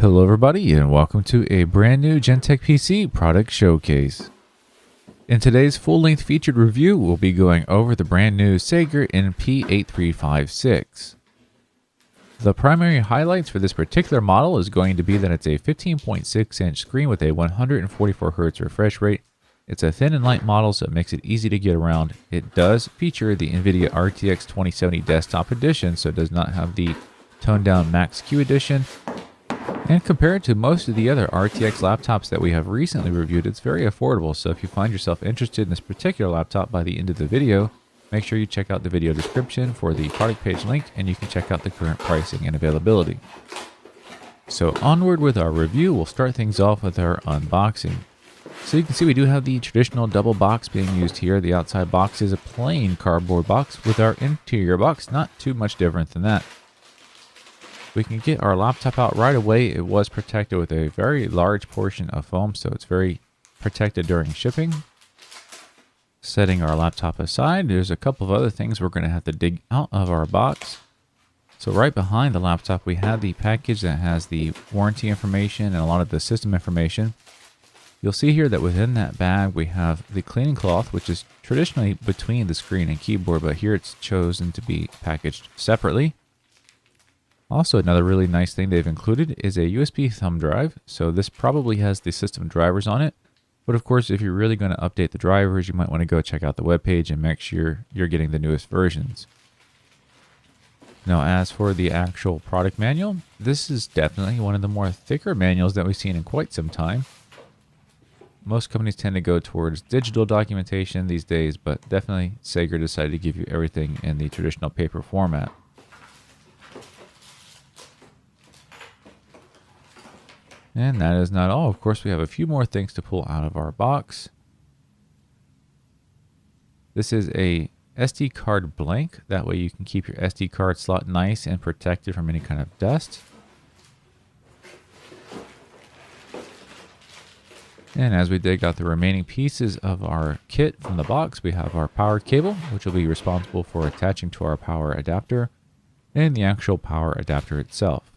Hello everybody and welcome to a brand new Gentek PC product showcase. In today's full-length featured review, we'll be going over the brand new Sager NP8356. The primary highlights for this particular model is going to be that it's a 15.6 inch screen with a 144Hz refresh rate. It's a thin and light model, so it makes it easy to get around. It does feature the NVIDIA RTX 2070 desktop edition, so it does not have the toned down Max Q edition. And compared to most of the other RTX laptops that we have recently reviewed, it's very affordable. So if you find yourself interested in this particular laptop by the end of the video, make sure you check out the video description for the product page link, and you can check out the current pricing and availability. So onward with our review, we'll start things off with our unboxing. So you can see we do have the traditional double box being used here. The outside box is a plain cardboard box with our interior box, not too much different than that. We can get our laptop out right away. It was protected with a very large portion of foam, so it's very protected during shipping. Setting our laptop aside, there's a couple of other things we're going to have to dig out of our box. So right behind the laptop, we have the package that has the warranty information and a lot of the system information. You'll see here that within that bag, we have the cleaning cloth, which is traditionally between the screen and keyboard, but here it's chosen to be packaged separately. Also, another really nice thing they've included is a USB thumb drive. So this probably has the system drivers on it. But of course, if you're really going to update the drivers, you might want to go check out the webpage and make sure you're getting the newest versions. Now, as for the actual product manual, this is definitely one of the more thicker manuals that we've seen in quite some time. Most companies tend to go towards digital documentation these days, but definitely Sager decided to give you everything in the traditional paper format. And that is not all. Of course, we have a few more things to pull out of our box. This is a SD card blank. That way you can keep your SD card slot nice and protected from any kind of dust. And as we dig out the remaining pieces of our kit from the box, we have our power cable, which will be responsible for attaching to our power adapter, and the actual power adapter itself.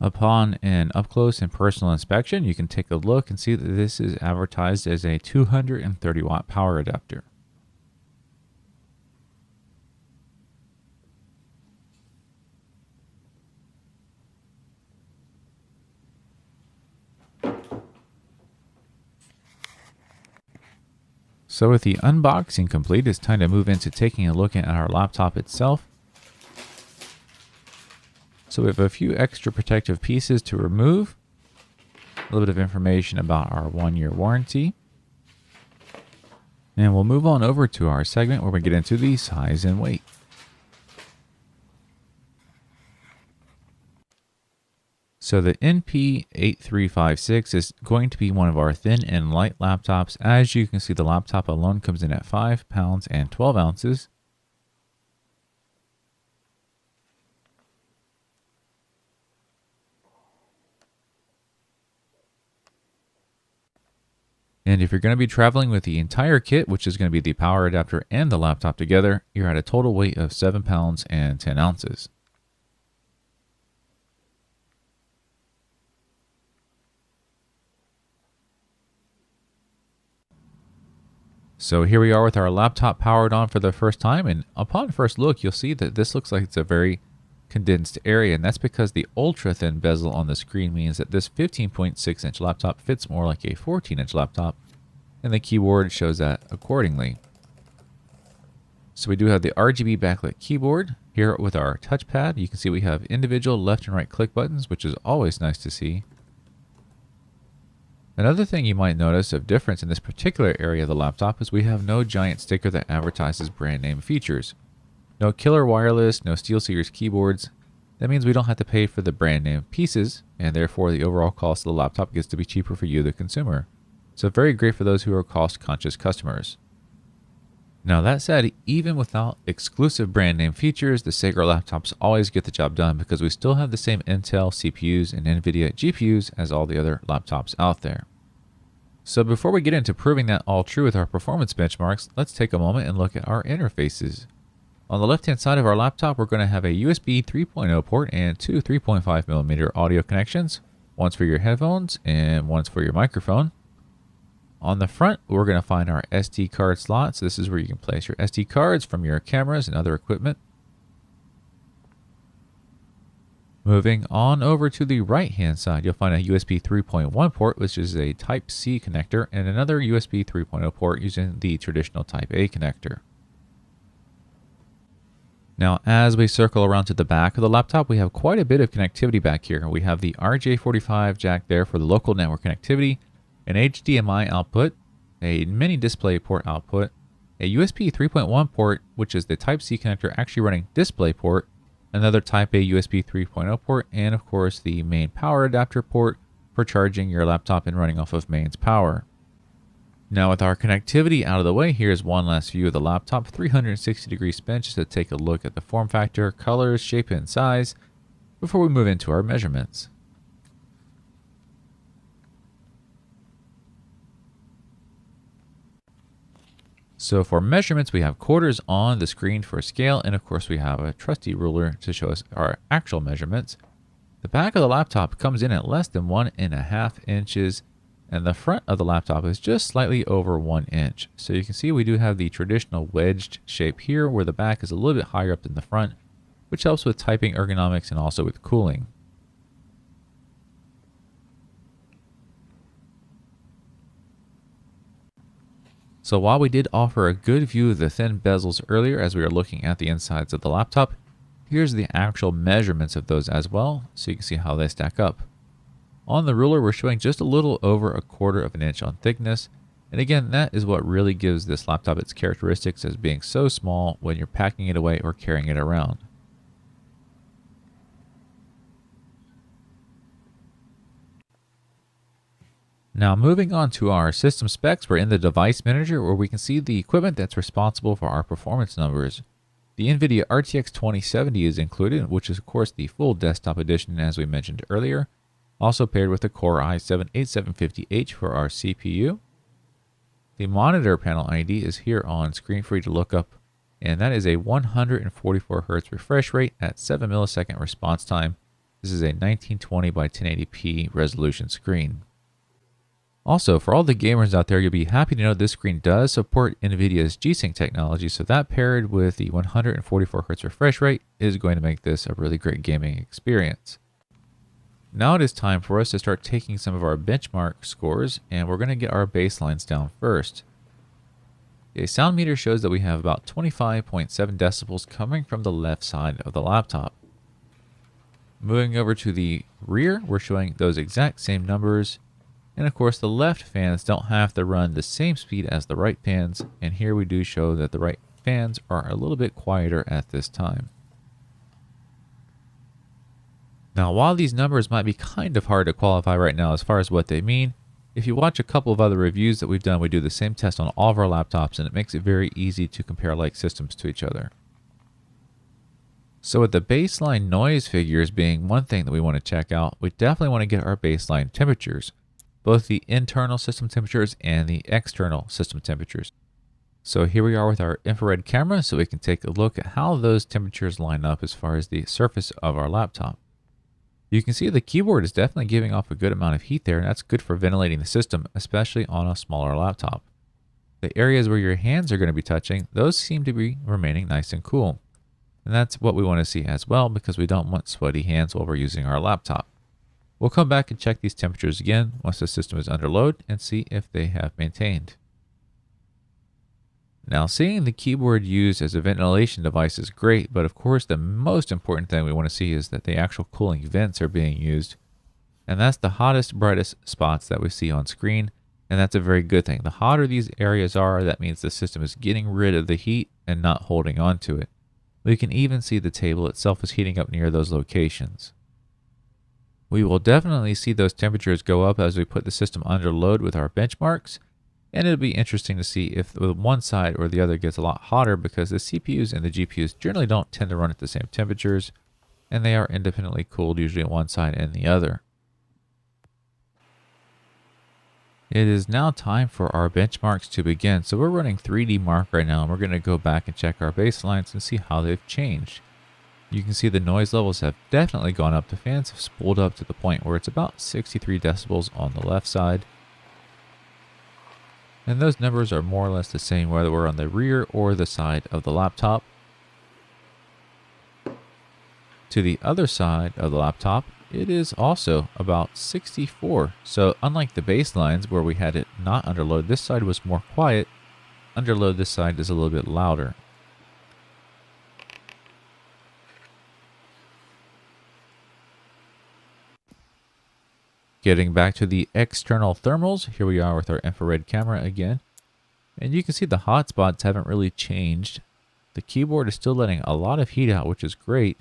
Upon an up-close and personal inspection, you can take a look and see that this is advertised as a 230 watt power adapter. So with the unboxing complete, it's time to move into taking a look at our laptop itself. So we have a few extra protective pieces to remove, a little bit of information about our 1-year warranty, and we'll move on over to our segment where we get into the size and weight. So the NP8356 is going to be one of our thin and light laptops. As you can see, the laptop alone comes in at 5 pounds and 12 ounces. And if you're going to be traveling with the entire kit, which is going to be the power adapter and the laptop together, you're at a total weight of 7 pounds and 10 ounces. So here we are with our laptop powered on for the first time, and upon first look, you'll see that this looks like it's a very condensed area, and that's because the ultra thin bezel on the screen means that this 15.6 inch laptop fits more like a 14 inch laptop, and the keyboard shows that accordingly. So we do have the RGB backlit keyboard here with our touchpad. You can see we have individual left and right click buttons, which is always nice to see. Another thing you might notice of difference in this particular area of the laptop is we have no giant sticker that advertises brand name features. No killer wireless, no SteelSeries keyboards. That means we don't have to pay for the brand name pieces, and therefore the overall cost of the laptop gets to be cheaper for you, the consumer. So very great for those who are cost-conscious customers. Now that said, even without exclusive brand name features, the Sager laptops always get the job done because we still have the same Intel CPUs and NVIDIA GPUs as all the other laptops out there. So before we get into proving that all true with our performance benchmarks, let's take a moment and look at our interfaces. On the left-hand side of our laptop, we're going to have a USB 3.0 port and two 3.5mm audio connections. One's for your headphones and one's for your microphone. On the front, we're going to find our SD card slot. So this is where you can place your SD cards from your cameras and other equipment. Moving on over to the right-hand side, you'll find a USB 3.1 port, which is a Type-C connector, and another USB 3.0 port using the traditional Type-A connector. Now, as we circle around to the back of the laptop, we have quite a bit of connectivity back here. We have the RJ45 jack there for the local network connectivity, an HDMI output, a mini display port output, a USB 3.1 port, which is the Type-C connector actually running DisplayPort, another Type-A USB 3.0 port, and of course the main power adapter port for charging your laptop and running off of mains power. Now with our connectivity out of the way, here's one last view of the laptop, 360-degree spin, just to take a look at the form factor, colors, shape, and size before we move into our measurements. So for measurements, we have quarters on the screen for scale, and of course we have a trusty ruler to show us our actual measurements. The back of the laptop comes in at less than 1.5 inches, and the front of the laptop is just slightly over 1 inch. So you can see we do have the traditional wedged shape here, where the back is a little bit higher up than the front, which helps with typing ergonomics and also with cooling. So while we did offer a good view of the thin bezels earlier as we were looking at the insides of the laptop, here's the actual measurements of those as well, so you can see how they stack up. On the ruler, we're showing just a little over 1/4 inch on thickness, and again, that is what really gives this laptop its characteristics as being so small when you're packing it away or carrying it around. Now moving on to our system specs, we're in the device manager where we can see the equipment that's responsible for our performance numbers. The NVIDIA RTX 2070 is included, which is of course the full desktop edition as we mentioned earlier, also paired with the Core i7-8750H for our CPU. The monitor panel ID is here on screen for you to look up, and that is a 144 Hz refresh rate at 7 millisecond response time. This is a 1920 by 1080p resolution screen. Also, for all the gamers out there, you'll be happy to know this screen does support NVIDIA's G-Sync technology, so that paired with the 144 Hz refresh rate is going to make this a really great gaming experience. Now it is time for us to start taking some of our benchmark scores, and we're going to get our baselines down first. A sound meter shows that we have about 25.7 decibels coming from the left side of the laptop. Moving over to the rear, we're showing those exact same numbers. And of course, the left fans don't have to run the same speed as the right fans, and here we do show that the right fans are a little bit quieter at this time. Now, while these numbers might be kind of hard to qualify right now as far as what they mean, if you watch a couple of other reviews that we've done, we do the same test on all of our laptops, and it makes it very easy to compare like systems to each other. So with the baseline noise figures being one thing that we want to check out, we definitely want to get our baseline temperatures, both the internal system temperatures and the external system temperatures. So here we are with our infrared camera, so we can take a look at how those temperatures line up as far as the surface of our laptop. You can see the keyboard is definitely giving off a good amount of heat there, and that's good for ventilating the system, especially on a smaller laptop. The areas where your hands are going to be touching, those seem to be remaining nice and cool. And that's what we want to see as well, because we don't want sweaty hands while we're using our laptop. We'll come back and check these temperatures again once the system is under load and see if they have maintained. Now, seeing the keyboard used as a ventilation device is great, but of course the most important thing we want to see is that the actual cooling vents are being used. And that's the hottest, brightest spots that we see on screen, and that's a very good thing. The hotter these areas are, that means the system is getting rid of the heat and not holding on to it. We can even see the table itself is heating up near those locations. We will definitely see those temperatures go up as we put the system under load with our benchmarks, and it'll be interesting to see if one side or the other gets a lot hotter, because the CPUs and the GPUs generally don't tend to run at the same temperatures, and they are independently cooled usually on one side and the other. It is now time for our benchmarks to begin. So we're running 3D Mark right now, and we're going to go back and check our baselines and see how they've changed. You can see the noise levels have definitely gone up. The fans have spooled up to the point where it's about 63 decibels on the left side. And those numbers are more or less the same whether we're on the rear or the side of the laptop. To the other side of the laptop, it is also about 64. So unlike the baselines where we had it not under load, this side was more quiet. Under load, this side is a little bit louder. Getting back to the external thermals, here we are with our infrared camera again. And you can see the hotspots haven't really changed. The keyboard is still letting a lot of heat out, which is great.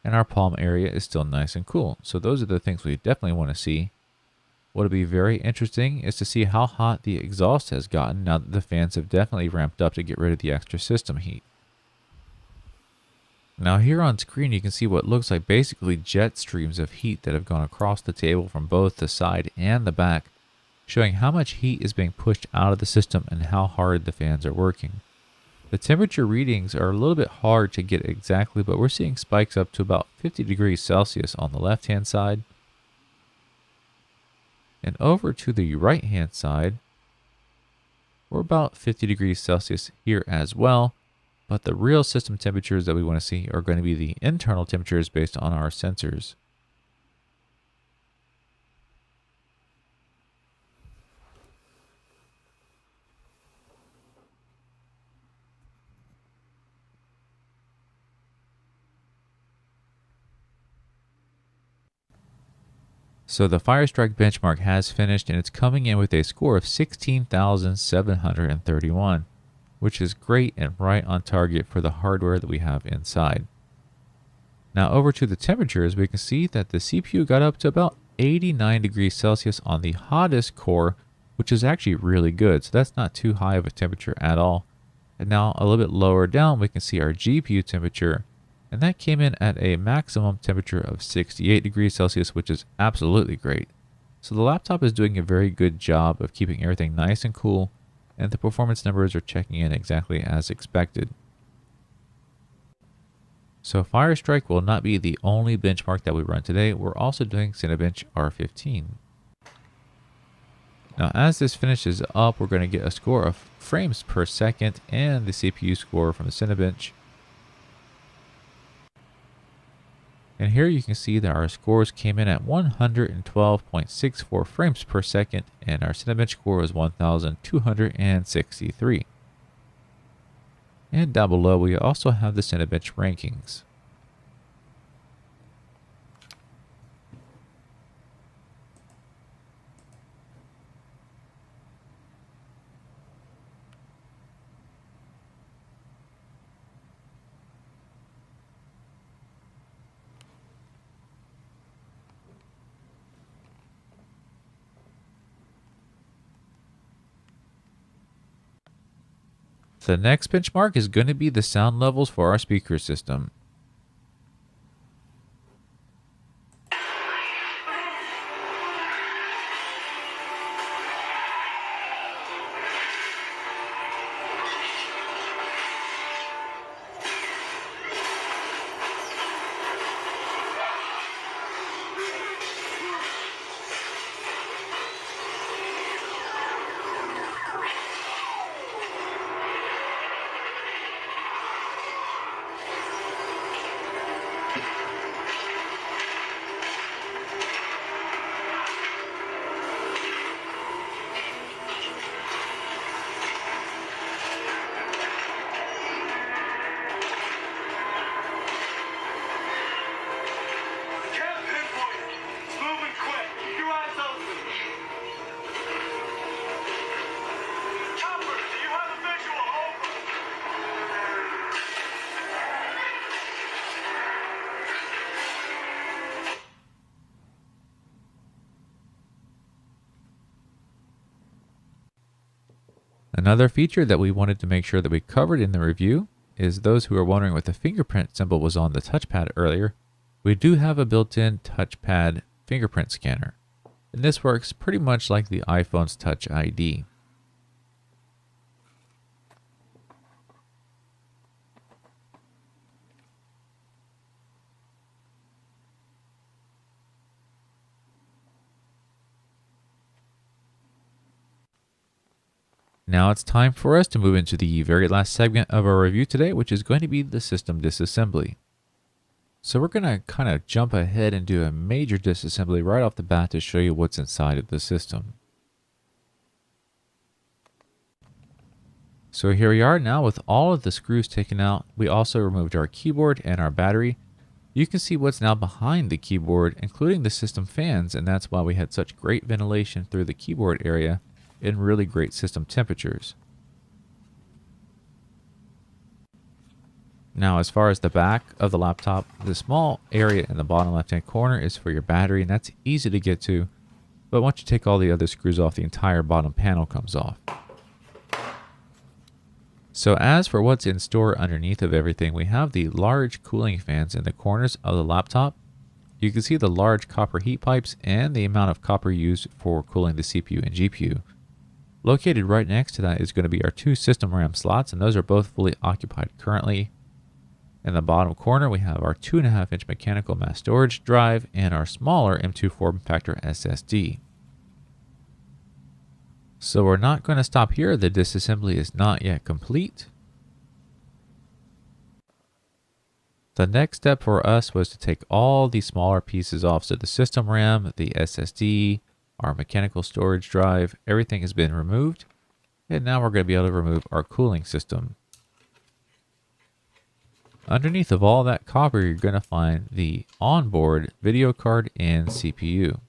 And our palm area is still nice and cool. So those are the things we definitely want to see. What'll be very interesting is to see how hot the exhaust has gotten now that the fans have definitely ramped up to get rid of the extra system heat. Now here on screen you can see what looks like basically jet streams of heat that have gone across the table from both the side and the back, showing how much heat is being pushed out of the system and how hard the fans are working. The temperature readings are a little bit hard to get exactly, but we're seeing spikes up to about 50 degrees Celsius on the left hand side. And over to the right hand side, we're about 50 degrees Celsius here as well. But the real system temperatures that we want to see are going to be the internal temperatures based on our sensors. So the Firestrike benchmark has finished and it's coming in with a score of 16,731, which is great and right on target for the hardware that we have inside. Now over to the temperatures, we can see that the CPU got up to about 89 degrees Celsius on the hottest core, which is actually really good. So that's not too high of a temperature at all. And now a little bit lower down, we can see our GPU temperature. And that came in at a maximum temperature of 68 degrees Celsius, which is absolutely great. So the laptop is doing a very good job of keeping everything nice and cool, and the performance numbers are checking in exactly as expected. So Firestrike will not be the only benchmark that we run today. We're also doing Cinebench R15. Now as this finishes up, we're going to get a score of frames per second and the CPU score from the Cinebench. And here you can see that our scores came in at 112.64 frames per second, and our Cinebench score was 1,263. And down below, we also have the Cinebench rankings. The next benchmark is going to be the sound levels for our speaker system. Another feature that we wanted to make sure that we covered in the review is those who are wondering what the fingerprint symbol was on the touchpad earlier. We do have a built-in touchpad fingerprint scanner. and this works pretty much like the iPhone's Touch ID. Now it's time for us to move into the very last segment of our review today, which is going to be the system disassembly. So we're going to kind of jump ahead and do a major disassembly right off the bat to show you what's inside of the system. So here we are now with all of the screws taken out. We also removed our keyboard and our battery. You can see what's now behind the keyboard, including the system fans, and that's why we had such great ventilation through the keyboard area and really great system temperatures. Now, as far as the back of the laptop, the small area in the bottom left-hand corner is for your battery, and that's easy to get to. But once you take all the other screws off, the entire bottom panel comes off. So as for what's in store underneath of everything, we have the large cooling fans in the corners of the laptop. You can see the large copper heat pipes and the amount of copper used for cooling the CPU and GPU. Located right next to that is going to be our two system RAM slots, and those are both fully occupied currently. In the bottom corner, we have our 2.5-inch mechanical mass storage drive and our smaller M2 form factor SSD. So we're not going to stop here. The disassembly is not yet complete. The next step for us was to take all the smaller pieces off. So the system RAM, the SSD, our mechanical storage drive, everything has been removed. And now we're going to be able to remove our cooling system. Underneath of all that copper, you're going to find the onboard video card and CPU.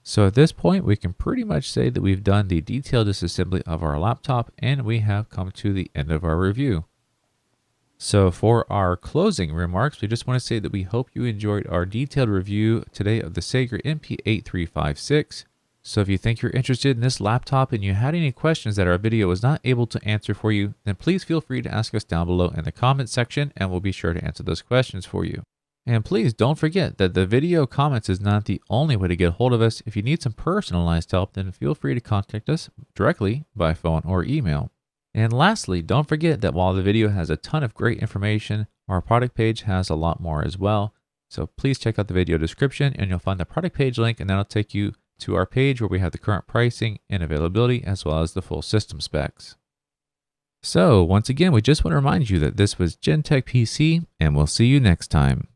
So at this point, we can pretty much say that we've done the detailed disassembly of our laptop, and we have come to the end of our review. So for our closing remarks, we just want to say that we hope you enjoyed our detailed review today of the Sager NP8356. So if you think you're interested in this laptop and you had any questions that our video was not able to answer for you, then please feel free to ask us down below in the comment section, and we'll be sure to answer those questions for you. And please don't forget that the video comments is not the only way to get a hold of us. If you need some personalized help, then feel free to contact us directly by phone or email. And lastly, don't forget that while the video has a ton of great information, our product page has a lot more as well. So please check out the video description and you'll find the product page link, and that'll take you to our page where we have the current pricing and availability as well as the full system specs. So once again, we just want to remind you that this was Gentek PC, and we'll see you next time.